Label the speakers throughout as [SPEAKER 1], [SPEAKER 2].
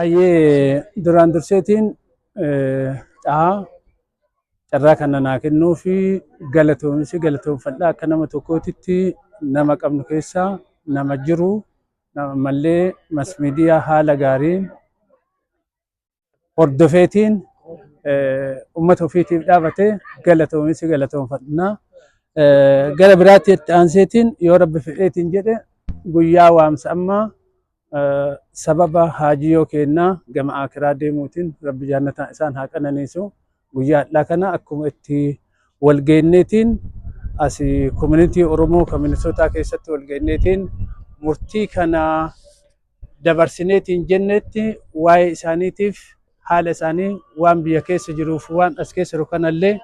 [SPEAKER 1] Ayyee duraan durseetiin dhahaa carraa kana naa kennuu fi galatoomfadhaa akka nama tokkootitti nama qabnu keessaa nama jiru nama mallee masmiidiyaa haala gaariin hordofeetiin uummata ofiitiif dhaabatee galatoomfadhaa. Gara biraatti itti aanseetiin yoo rabbi fedheetiin jedhe guyyaa waamsa ammaa sababa haajiyoo kennaa gama akiraa deemuutiin rabbi jannataa isaan haa qananiisu guyyaa adhaa kana akkuma itti walgeenneetiin asii koominitii Oromoo Minisootaa keessatti walgeenneetiin murtii kana dabarsineetiin jennetti waa'ee isaaniitiif haala isaanii waan biyya keessa jiruuf waan as keessa jiru kanallee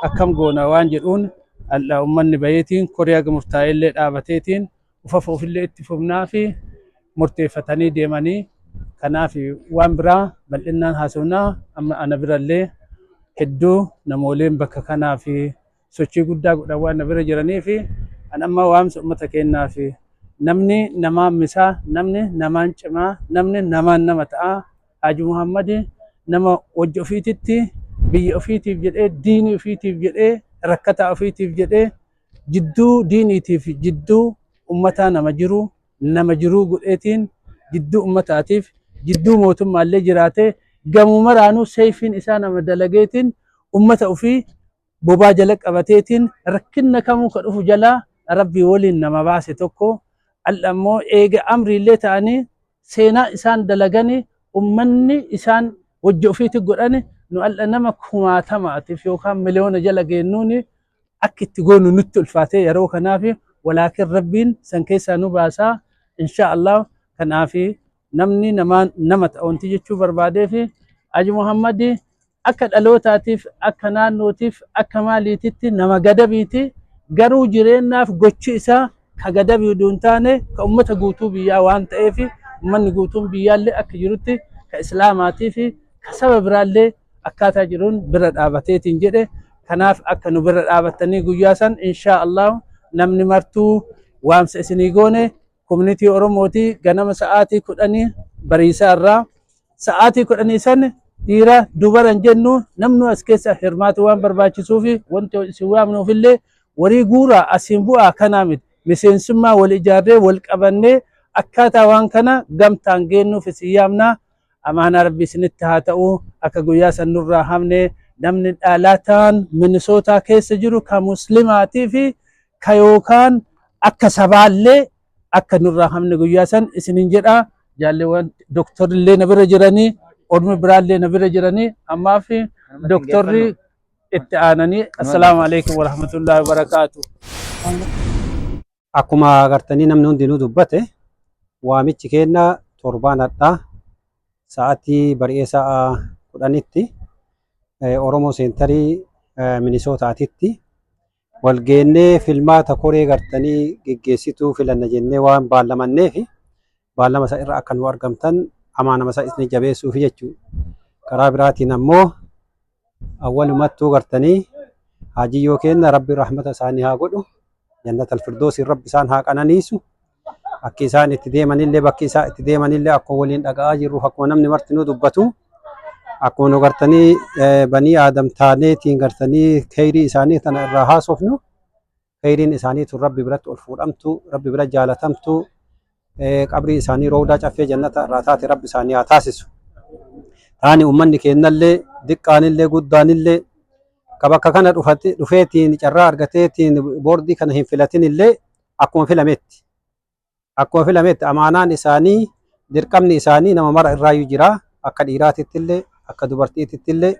[SPEAKER 1] akkam goona waan jedhuun alla ummanni bayeetiin Koriyaa murtaa'ellee dhaabateetiin ufafa ofillee itti fufnaa fi murteeffatanii deemanii kanaaf waan biraa bal'inaan haasofnaa amma ana birallee hedduu namooleen bakka kanaa fi sochii guddaa godhan waan na bira jiranii fi an amma waamsa uummata kennaa fi namni namaan misaa namni namaan cimaa namni namaan nama ta'a Haaji Muhammad nama wajji ofiititti biyya ofiitiif jedhee diinii ofiitiif jedhee rakkataa ofiitiif jedhee jidduu diiniitiif jidduu ummataa nama jiruu godheetiin jidduu ummataatiif jidduu mootummaallee jiraatee gamuu maraanuu seefiin isaa nama dalageetiin ummata ofii bobaa jala qabateetiin rakkinna kamuu ka dhufu jalaa rabbii waliin nama baase tokko al'ammoo eega amriillee ta'anii seenaa isaan dalaganii ummanni isaan wajji ofiitti godhani nu al'a nama kumaatamaatiif yookaan miliyoona jala geennuuni akka itti goonu nutti ulfaatee yeroo kanaafi walaakin rabbiin san keessaa nu baasaa insha Allah kanaafi namni nama ta'uunti jechuu barbaadee fi Haaji Muhammad akka dhalootaatiif akka naannootiif akka maaliititti nama gadabiiti garuu jireenyaaf gochi isaa ka gadabii duun taane ka ummata guutuu biyyaa waan ta'eef ummanni guutuun biyyaallee akka jirutti ka islaamaatii fi ka saba biraallee akkaataa jiruun bira dhaabateetiin jedhe kanaaf akka nu bira dhaabattanii guyyaa san insha Allah namni martuu waamsa isinii goone koominitii Oromooti ganama sa'aatii 10 bariisaa irraa sa'aatii 10 san dhiira dubaran jennu namnu as keessa hirmaatu waan barbaachisuuf wanti isin waamnuufillee warii guuraa asiin bu'aa kanaa miti miseensummaa wal ijaarree wal qabannee akkaataa waan kana gamtaan geennuuf isin yaamnaa amaanaa rabbii isinitti haa ta'u akka guyyaa san nurraa hamne namni dhalataan Minisootaa keessa jiru ka muslimaatii fi ka yookaan akka sabaallee akka nurraa hamne guyyaa san isinin jedha jaalleewwan doktorillee na bira jiranii ormi biraallee na bira jiranii ammaa fi doktorri itti aananii assalaamu alaikum warahmatullahi wabarakaatu.
[SPEAKER 2] Akkuma agartanii namni hundinuu dubbate waamichi kennaa torbaan hadhaa sa'aatii bari'ee sa'a 10tti Oromoo Seentarii Minisootaatitti walgeennee filmaata koree gartanii geggeessituu filanna jennee waan baallamanneef baallama isaa irra akka nu argamtan amaanama isaa isin jabeessuuf jechuudha. Karaa biraatiin ammoo awwalumattuu gartanii haajiyyoo kenna rabbi rahmata isaanii haa godhu jannatal firdoosi rabbi isaan haa qananiisu akka isaan itti deemanillee bakki isaa itti deemanillee akkuma waliin dhaga'aa jirru akkuma namni martinuu dubbatu akkuma nu gartanii banii aadam taaneetiin gartanii kheyrii isaanii tana irraa haasofnu kheyriin isaanii tun rabbi biratti ol fuudhamtu rabbi bira jaalatamtu qabrii isaanii roodaa caffee jannata irraa taate rabbi isaanii haa taasisu. Taani ummanni kennallee diqqaanillee guddaanillee ka bakka kana dhufeetiin carraa argateetiin boordii kana hin filatinillee akkuma filametti amaanaan isaanii dirqamni isaanii nama mara irraayyuu jira akka dhiiraatittillee akka dubartiittillee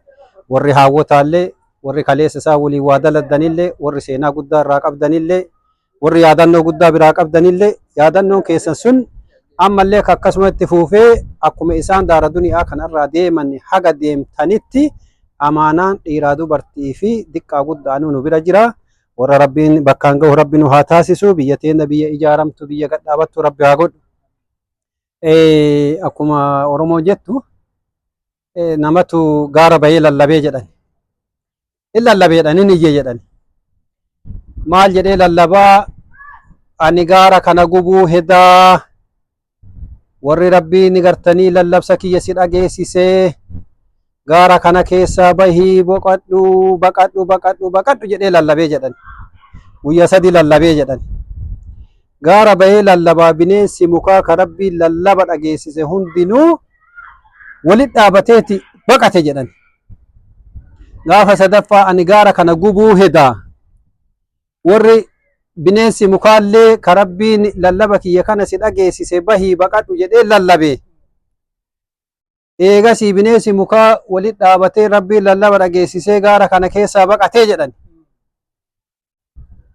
[SPEAKER 2] warri haawwotaallee warri kaleessa isaa waliin waa daladdanillee warri seenaa guddaa irraa qabdanillee warri yaadannoo guddaa biraa qabdanillee yaadannoon keessan sun ammallee akkasuma itti fuufee akkuma isaan daara duniyaa kanarraa deeman haga deemtanitti amaanaan dhiiraa dubartii fi diqqaa guddaanuu nu bira jira. Warra rabbiin bakkaan gahu rabbi nu haa taasisu biyya teenya biyya ijaaramtu biyya gadhaabattu rabbi haa godhu. Akkuma Oromoo jettu namatu gaara bahee lallabee jedhan. In lallabeedhan in iyye jedhan. Maal jedhee lallabaa ani gaara kana gubuu hedaa warri rabbii ni gartanii lallabsa kiyya si dhageessisee gaara kana keessaa bahii boqadhu baqadhu baqadhu baqadhu jedhee lallabee jedhan. Guyyaa 3 lallabee jedhan. Gaara bahee lallabaa bineensi mukaa ka rabbii lallaba dhageessise hundinuu walit dhaabateeti baqate jedhan. Gaafa sadaffaa ani gaara kana gubuu hedaa warri bineensi mukaallee ka rabbiin lallaba kiyya kana si dhageessise bahii baqadhu jedhee lallabe. Eegasii bineensi mukaa walit dhaabatee rabbiin lallaba dhageessisee gaara kana keessaa baqatee jedhan.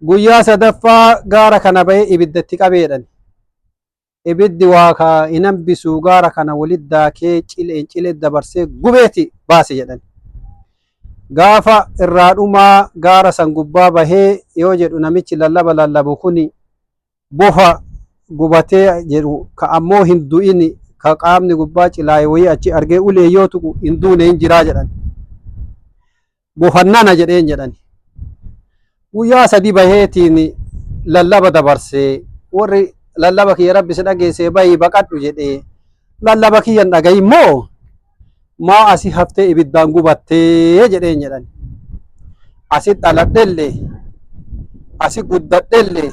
[SPEAKER 2] Guyyaa sadaffaa gaara kana bahee ibiddatti qabeedhan. Ibiddi waa ka hin hambisu gaara kana walit daakee cilee dabarsee gubeeti baase jedhan. Gaafa irraa dhumaa gaara san gubbaa bahee yoo jedhu namichi lallaba lallabu kuni bofa gubatee jedhu ka ammoo hin du'ini ka qaamni gubbaa cilaa'e wayii achi argee ulee yoo tuqu hin duune hin jiraa jedhan. Bofannana jedheen jedhan. Guyyaa 3 baheetiin lallaba dabarsee warri lallaba kiyya rabbi si dhageessee bahii baqadhu jedhee lallaba kiyyan dhagayi immoo maa asi haftee ibiddaan gubattee jedheen jedhan. Asi dhaladhellee asi guddadhellee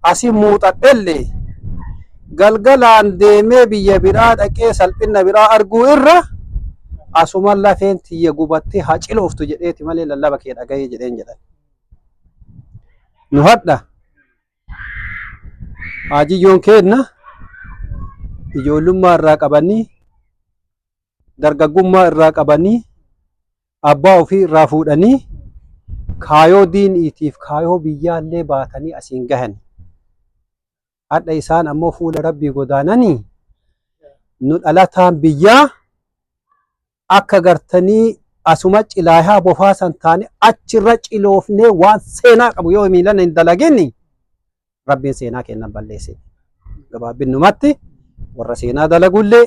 [SPEAKER 2] asi muuxadhellee galgalaan deemee biyya biraa dhaqee salphina biraa arguu irra asuma lafeen tiyya gubattee haa cilooftu jedheeti malee lallaba kee dhagayee jedheen jedhan. Nu hadha haajiyyoon keenna ijoollummaa irraa qabanii dargaggummaa irraa qabanii abbaa ofii irraa fuudhanii kaayoo diiniitiif kaayoo biyyaallee baatanii asiin gahan. Hadha isaan ammoo fuula rabbii godaananii nu dhalataan biyyaa akka gartanii asuma cilaayaa bofaasan taane achirra ciloofnee waan seenaa qabu yoo miilana hin dalaginni rabbiin seenaa kennan balleesse. Gabaabinnumatti warra seenaa dalagullee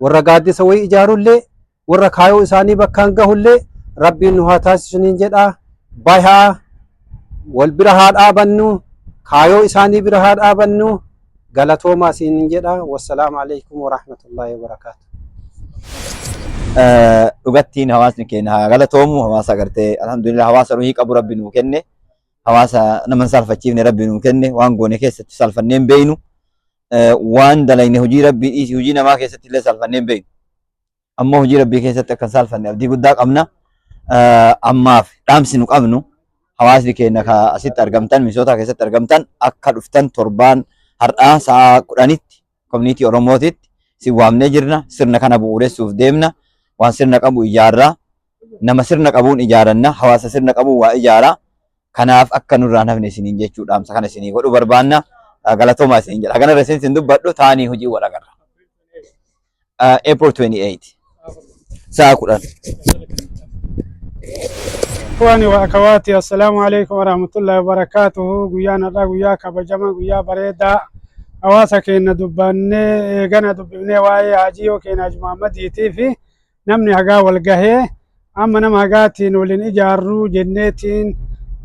[SPEAKER 2] warra gaaddisa wayii ijaarullee warra kaayoo isaanii bakkaan gahullee rabbiin nu haa taasisuniin jedhaa. Bahaa wal bira haa dhaabannu kaayoo isaanii bira haa dhaabannu galatoomaa isiniin jedhaa. Wassalaamu alaikum warahmatullaahi wabarakaatu.
[SPEAKER 3] Dhugattiin hawaasni keenya haa galatoomu. Hawaasa gartee alhamdulillah hawaasa ruhii qabu rabbi nuu kenne. Hawaasa nama salfachiifne rabbi nuu kenne. Waan goone keessatti salfannee hin beeynu. Waan dalayne hojii rabbii dhiisi hojii namaa keessatti illee salfannee hin beeynu. Ammoo hojii rabbii keessatti akka salfanne abdii guddaa qabna. Ammaaf dhaamsi nu qabnu hawaasni keenya ka asitti argamtan Minisootaa keessatti argamtan akka dhuftan torbaan har'aa sa'a 10tti koominiitii Oromootitti si waamnee jirna. Sirna kana bu'uureessuuf deemna. Waan sirna qabu ijaarraa. Nama sirna qabuun ijaaranna. Hawaasa sirna qabu waa ijaaraa. Kanaaf akka nurraan hafne isiniin jechuu dhaamsa kana isinii godhu barbaanna. Galatoomaa isiniin jedha. Kana irra isin dubbadhu taanii hojii wal agarra. April 28 sa'a 10.
[SPEAKER 4] Ikhwani wa akhawati, assalamu alaikum warahmatullahi wabarakatuh. Guyyaa har'aa guyyaa kabajama, guyyaa bareedaa hawaasa keenya dubbannee eegana dubbifnee waa'ee haajiyoo keenya Haji Muhammadiitii fi namni hagaa wal gahee amma nama hagaatiin waliin ijaarruu jenneetiin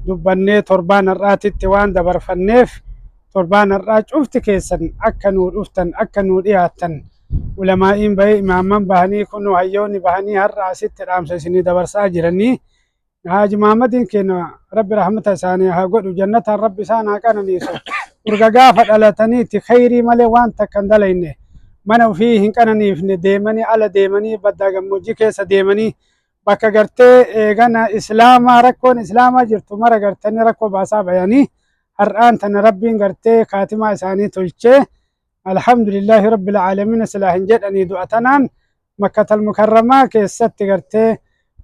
[SPEAKER 4] dubbannee torbaan har'aatitti waan dabarfanneef torbaan har'aa cufti keessan akka nuu dhuftan akka nuu dhiyaattan ulamaa'iin bahee imaamman bahanii kun hayyoonni bahanii har'a asitti dhaamsa isinii dabarsaa jiranii. Haji Muhammadiin keenya rabbi rahmata isaanii haa godhu jannataan rabbi isaan haa qananiisu. Urga gaafa dhalataniitti khayrii malee waan takka hin dalayne mana ofii hin qananiifne deemanii ala deemanii baddaa gammoojjii keessa deemanii bakka gartee eegana islaamaa rakkoon islaamaa jirtu mara gartanii rakkoo baasaa bayanii har'aan tana rabbiin gartee kaatimaa isaanii tolchee alhamdulillahi rabbil aalamiin silaa hin jedhanii du'atanaan makkatal mukarramaa keessatti gartee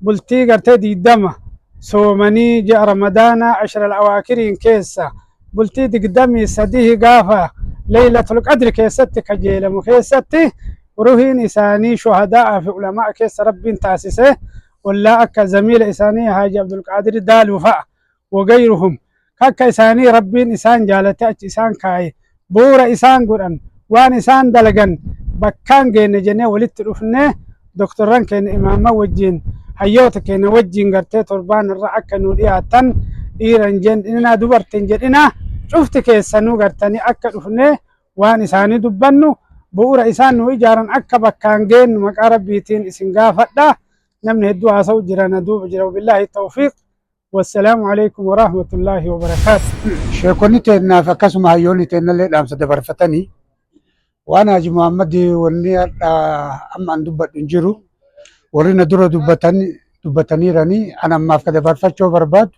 [SPEAKER 4] bultii gartee 20 soomanii ji'a ramadaana 10 al-awaakiriin keessa bultii 23 gaafa leeylatul qadri keessatti kajeelamu keessatti ruhiin isaanii shuhadaa fi ulamaa keessa rabbiin taasise wallaa akka zamiila isaanii Haaji Abdul Qaadir Daaluu fa'a wagayruhum kakka isaanii rabbiin isaan jaalate achi isaan kaaye buura isaan godhan waan isaan dalagan bakkaan geenne jennee walitti dhufnee doktorran keenya imaamma wajjin hayyoota keenya wajjin gartee torbaan irra akka nu dhiyaatan dhiiran jedhina dubartiin jedhina cufti keessanuu gartanii akka dhufnee waan isaanii dubbannu bu'uura isaan nu ijaaran akka bakkaan geennu maqaa rabbiitiin isin gaafadha. namni hedduu haasa'u jira na duuba jira. Wabillaahi tawfiiq. Wassalaamu alaikum warahmatullaahi wabarakaatu.
[SPEAKER 5] Sheekonni teennaaf akkasuma hayyoonni teennallee dhaamsa dabarfatanii waan Haaji Muhammad wanni amma an dubbadhu hin jiru. Warri na dura dubbataniiranii an ammaaf ka dabarfachuu barbaadu.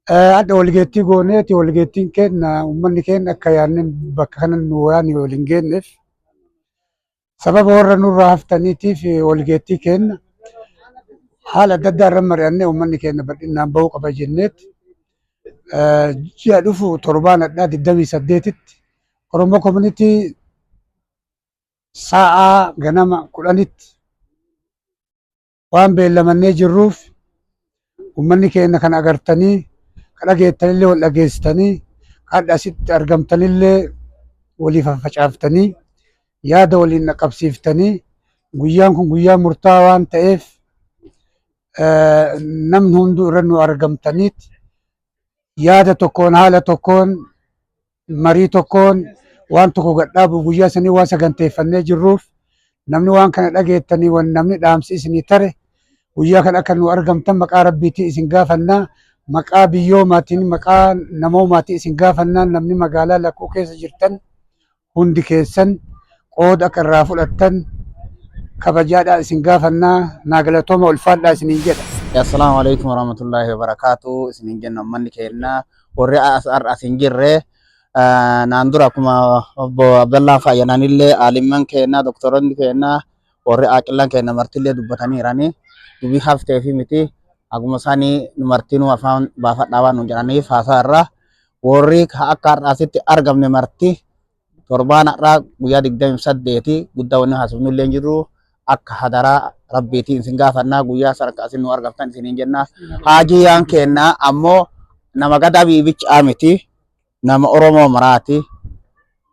[SPEAKER 5] Adda walgeettii gooneeti walgeettiin kenna uummanni keenya akka yaadneen bakka kanan nu waan waliin geenneef sababa warra nurraa haftaniitiif walgeettii kenna haala adda addaa irra mari'annee uummanni keenya bal'inaan bahuu qaba jenneeti. Ji'a dhufu torbaan addaa 28tti Oromoo Community sa'a ganama 10tti waan beellamannee jirruuf uummanni keenya kan agartanii kan dhageettanillee wal dhageessitanii kan asitti argamtanillee waliif facaaftanii yaada waliin naqabsiiftanii guyyaan kun guyyaa murtaa'aa waan ta'eef namni hunduu irra nu argamtaniiti yaada tokkoon haala tokkoon marii tokkoon waan tokko gadhaabu guyyaa sanii waan saganteeffannee jirruuf namni waan kana dhageettanii waan namni dhaamsi isinii tare guyyaa kan akka nu argamtan maqaa rabbiitii isin gaafannaa. Maqaa biyyoomaatiin maqaa namoomaatiin isin gaafannaan namni magaalaa lakkuu keessa jirtan hundi keessan qooda akka irraa fudhattan kabajaadhaa isin gaafannaa naa galatooma ulfaadhaa isiniin jedha.
[SPEAKER 6] Assalaamu alaikum warahmatullaahi wabarakaatu. Isiniin jenna uummanni keenya warri asin jirre naan dura akkuma obbo Abdallaa Faayyananillee aalimman keenya doktoroonni keenya warri aaqillan keenya martillee dubbataniiranii dubbii haftee fi miti. Akkuma isaanii martinuu afaan baafadhaa waan nu jedhaniif haasaa irraa warri akka har'aasitti argamne marti torbaan har'aa guyyaa 28 guddaa wanni haasofnu illee jiru akka hadaraa rabbiitiin isin gaafannaa guyyaa sarka isin nu argamtan isiniin jenna. Haajiyaan keenya ammoo nama gadaa biibichaa miti nama Oromoo maraati.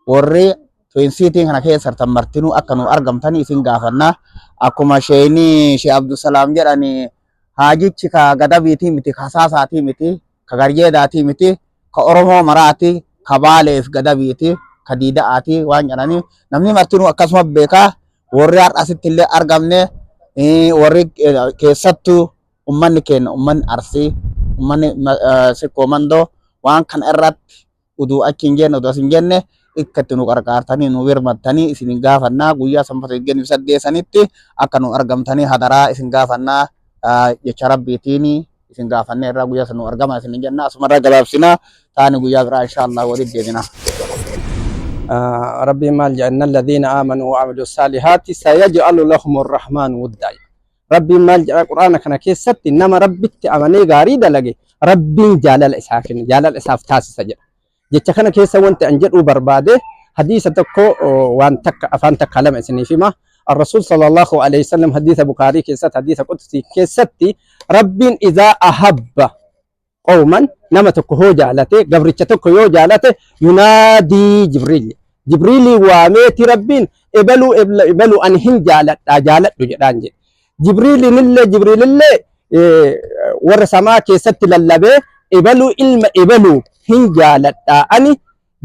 [SPEAKER 6] Warri Twinsiitiin kana keessatti martinuu akka nu argamtan isin gaafannaa. Akkuma Sheekh Abdusalaam jedhanii haajichi ka gadabiitii miti ka saasaatii miti ka garjeedaatii miti ka Oromoo maraati ka baaleef gadabiiti ka diida'aatii waan jedhanii namni martinuu akkasuma beekaa. Warri har'asitti illee argamne warri keessattuu ummanni keenya ummanni Arsii ummanni Sikkoo Mandoo waan kana irratti uduu achi hin jenne uduu as hin jenne ikkatti nu qarqaartanii nu birmattanii isin gaafannaa guyyaa sanbata 28 akka nu argamtanii hadaraa isin gaafannaa. Jecha rabbiitiin isin gaafannee irraa guyyaa san nu argama isin jenna asumarraa gabaabsinaa taani guyyaa biraa inshallah walitti deebina.
[SPEAKER 1] ربي مال جعلنا الذين آمنوا وعملوا الصالحات سيجعل لهم الرحمن ودا. ربي مال جعل القرآن كنا كيست إنما ربي تأمني غاري دلقي ربي جعل الإسحاقين جعل الإسحاق تاس سجل جت كنا كيس وانت أنجل وبرباده حديث تكو وان تك أفان تكلم إسني فيما الرسول صلى الله عليه وسلم حديث بخاري كيست حديث قدسي كيستي ربي إذا أحب قوما نما تكو جعلته قبرتك يو جعلته ينادي جبريل واميت ربين إبلو أنهن جعلت جدانج جبريل اللي ورسما كيست للبه إبلو هن جعلت أني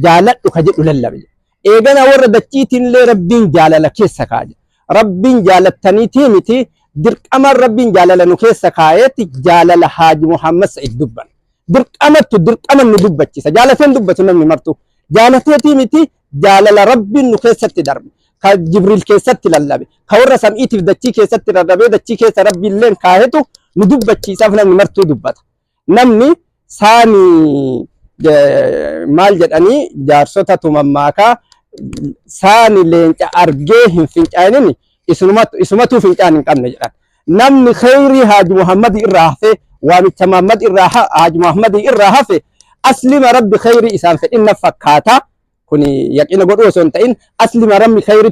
[SPEAKER 1] جعلت كجد للبه إيجانا وردتشيت اللي ربين جعل كيس كاج ربين جعلت تنيتي درك أمر ربين جعل نكيس كايت جعل حاج محمد سعيد دبان درك أمر ندبتشي سجالتين دبتنا من مرتو جالتي متي جالل ربي نكيست درب كجبريل كيست للبي كور سميت في دتشي كيست للبي دتشي كيس ربي اللين كاهتو ندبتشي سافنا من مرتو دبت نمني ساني مال جدني جارسوتا تماماكا ساني لين أرجيهم فينجانني اسمتو فينجان كم نجران نمني خيري حاج محمد الرافع وامت محمد الراحة حاج محمد الراحة أسلم رب خيري إسان فإن فكاتا كوني يقين قدو سنتين أسلم رب خيري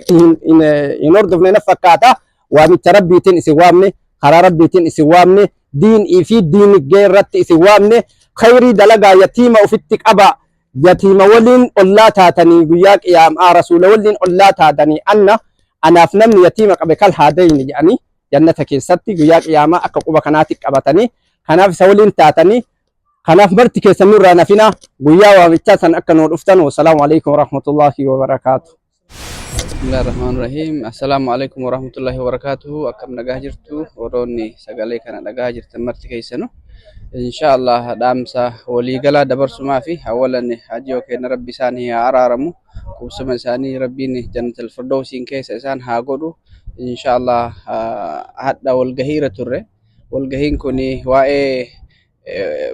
[SPEAKER 1] إن أردف لنا فكاتا وامت ربي تن إسوامني خرا ربي تن إسوامني دين إفي دين غير رت إسوامني خيري دلقا يتيمة وفتك أبا يتيمة ولين الله تاتني قياك يا رسول ولين الله تاتني أنا أفنم يتيمة قبل هادين يعني جنتك ستي قياك يا ما أكقوبة كناتك أبتني كناف سولين تاتني كناف مرتك سنور نفينا قيا وبتشاسن أكنور أفتن والسلام عليكم ورحمة الله وبركاته.
[SPEAKER 7] Bismillahirrahmanirrahim. Assalamualaikum warahmatullahi wabarakatuh. Akkam nagaa jirtu warroonni sagalee kana dhagaa jirtan marti keessanu. Inshaallah dhaamsa waliigalaa dabarsumaa fi awwalan hajii keenya rabbi isaanii haa araaramu. Qubsuma isaanii rabbiin jannatul firdawsiin keessa isaan haa godhu. Inshaallah hadda walgahiira turre. Walgahiin kun waa'ee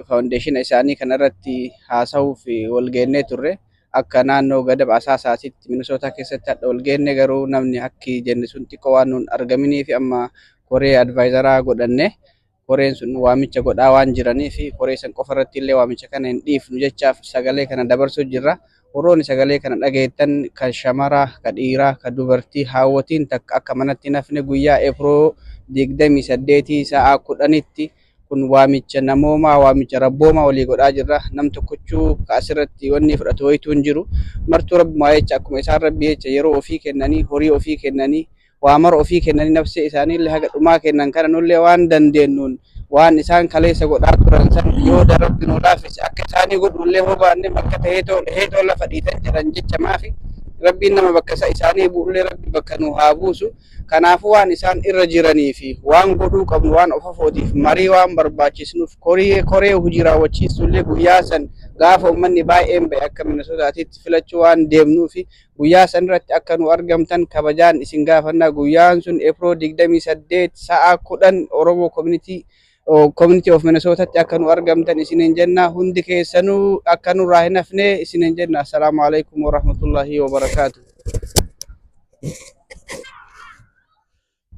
[SPEAKER 7] foundeeshina isaanii kanarratti haasa'uuf walgeennee turre. Akka naannoo gada asaasaatitti Minnesota keessatti hadha walgeenne garuu namni akki jenne sun xiqqoo waan nun argaminii fi amma koree advaayizaraa godhanne koreen sun waamicha godhaa waan jiranii fi koree san qofa irratti illee waamicha kana hin dhiifnu jechaaf sagalee kana dabarsuu jirra. Warroonni sagalee kana dhageettan kan shamaraa, kan dhiiraa, kan dubartii haawwatiin takka akka manatti nafne guyyaa Ebroo 28 sa'a 10tti kun waamicha namoomaa waamicha rabboomaa walii godhaa jirra. Nam tokkochuu asirratti wanni fudhatu wayituu hin jiru. Martuu rabbumaa jecha akkuma isaan rabbi jecha yeroo ofii kennanii horii ofii kennanii waamara ofii kennanii nafsee isaanii illee haga dhumaa kennan kana nullee waan dandeenyuun waan isaan kaleessa godhaa turan san yoo darabbi nu laafise akka isaanii godhullee hobaanne bakka heetoo lafa dhiitan jedhan jecha maafi rabbiin nama bakka isaanii bu'ullee rabbi bakka nu haa buusu. Kanaafuu waan isaan irra jiranii fi waan godhuu qabnu waan of afootiif marii waan barbaachisnuuf koree hojii raawwachiisullee guyyaa san gaafa uummanni baay'een ba'e akka Minnesotaatitti filachuu waan deemnuu fi guyyaa san irratti akka nu argamtan kabajaan isin gaafannaa. Guyyaan sun Ebroo 28 sa'a 10 Oromoo Community of Minnesotatti akka nu argamtan isinin jenna. Hundi keessanuu akka nurraa hin hafne isinin jenna. Assalaamu alaikum warahmatullahi wabarakatuh.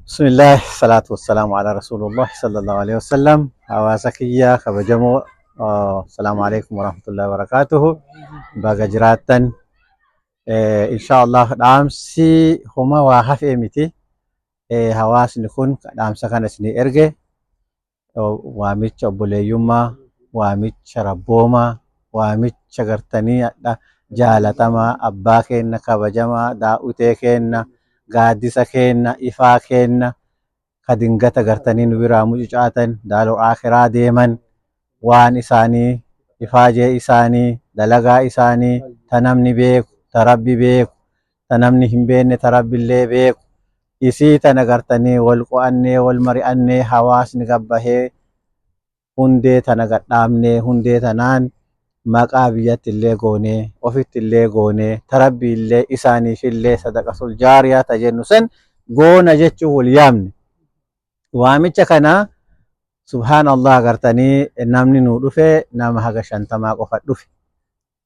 [SPEAKER 2] Bismillah, salatu wassalamu ala Rasulullah sallallahu alaihi wasallam. Hawaasa kiyya kabajamoo, assalamu alaikum warahmatullahi wabarakatuh. Baga jiraattan. Inshaallah dhaamsi homa waa hafee miti. Hawaasni kun dhaamsa kana isinii erge waamicha obboleeyyummaa, waamicha rabboomaa, waamicha gartanii jaalatamaa abbaa keenna kabajamaa daa'utee keenna gaaddisa keenna ifaa keenna kadingata gartanii nu biraa mucucaatan daaloo akhiraa deeman waan isaanii ifaajee isaanii dalagaa isaanii ta namni beeku ta rabbi beeku ta namni hin beekne ta rabbillee beeku isii tana gartanii wal qo'annee wal mari'annee hawaasni gabbahee hundee tana gadhaabnee hundee tanaan maqaa biyyatti illee goonee ofitti illee goonee ta rabbi illee isaaniif illee sadaqatul jaariyaa ta jennu san goona jechuu wal yaamne. Waamicha kana subhaanallah gartanii namni nu dhufe nama haga 50 qofa dhufe.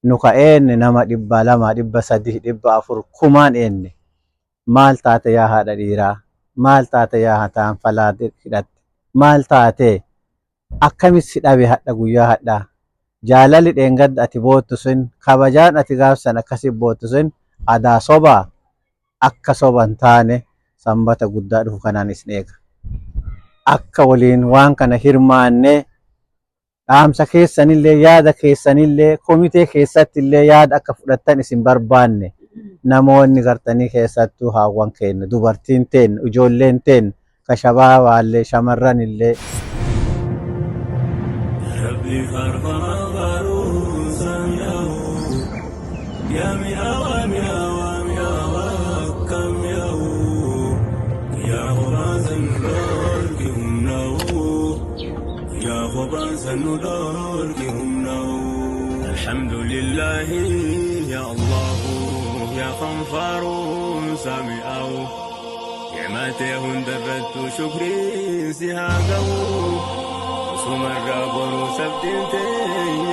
[SPEAKER 2] Nu ka'eenne nama 200, 300, 400 kumaan eenne. Maal taate yaa haadha dhiiraa? Maal taate yaa hataan falaa hidhatte? Maal taate? Akkamis si dhabe hadha guyyaa hadhaa? Jaalalli dheengadda ati boottu sun kabajaan ati gaafsan akkasi boottu sun adaa sobaa akka soban taane sanbata guddaa dhufu kanaan isin eega. Akka waliin waan kana hirmaanne dhaamsa keessanillee yaada keessanillee komitee keessatti illee yaada akka fudhattan isin barbaanne namoonni gartanii keessattuu haawwan keenya dubartiin teen ijoolleen teen ka shabaabaallee shamarran illee
[SPEAKER 8] الحمد لله يا الله يا غفار سامعه نعمته هندبت شكري سهاقه سمر رابر سبتين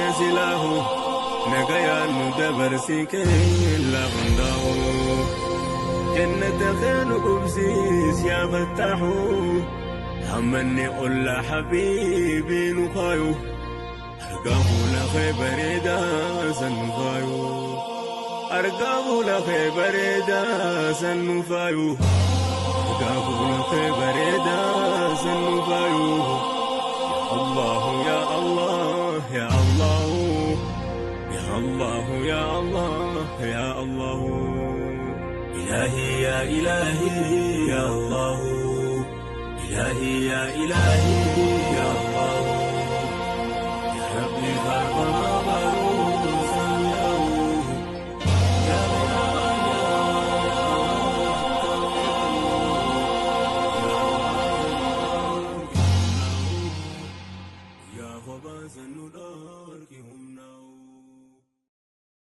[SPEAKER 8] يا سلاه نقيا ندبر سيكين لا غنداه جنة خير قبسيس يا فتاحو همني قل حبيبي نخايو أرقاه لخي بريدا سنفايو أرقاه لخي بريدا سنفايو أرقاه لخي بريدا سنفايو يا الله يا الله يا الله يا الله يا الله يا الله إلهي يا إلهي يا الله إلهي يا إلهي يا الله يا ربي خباز النور كي هم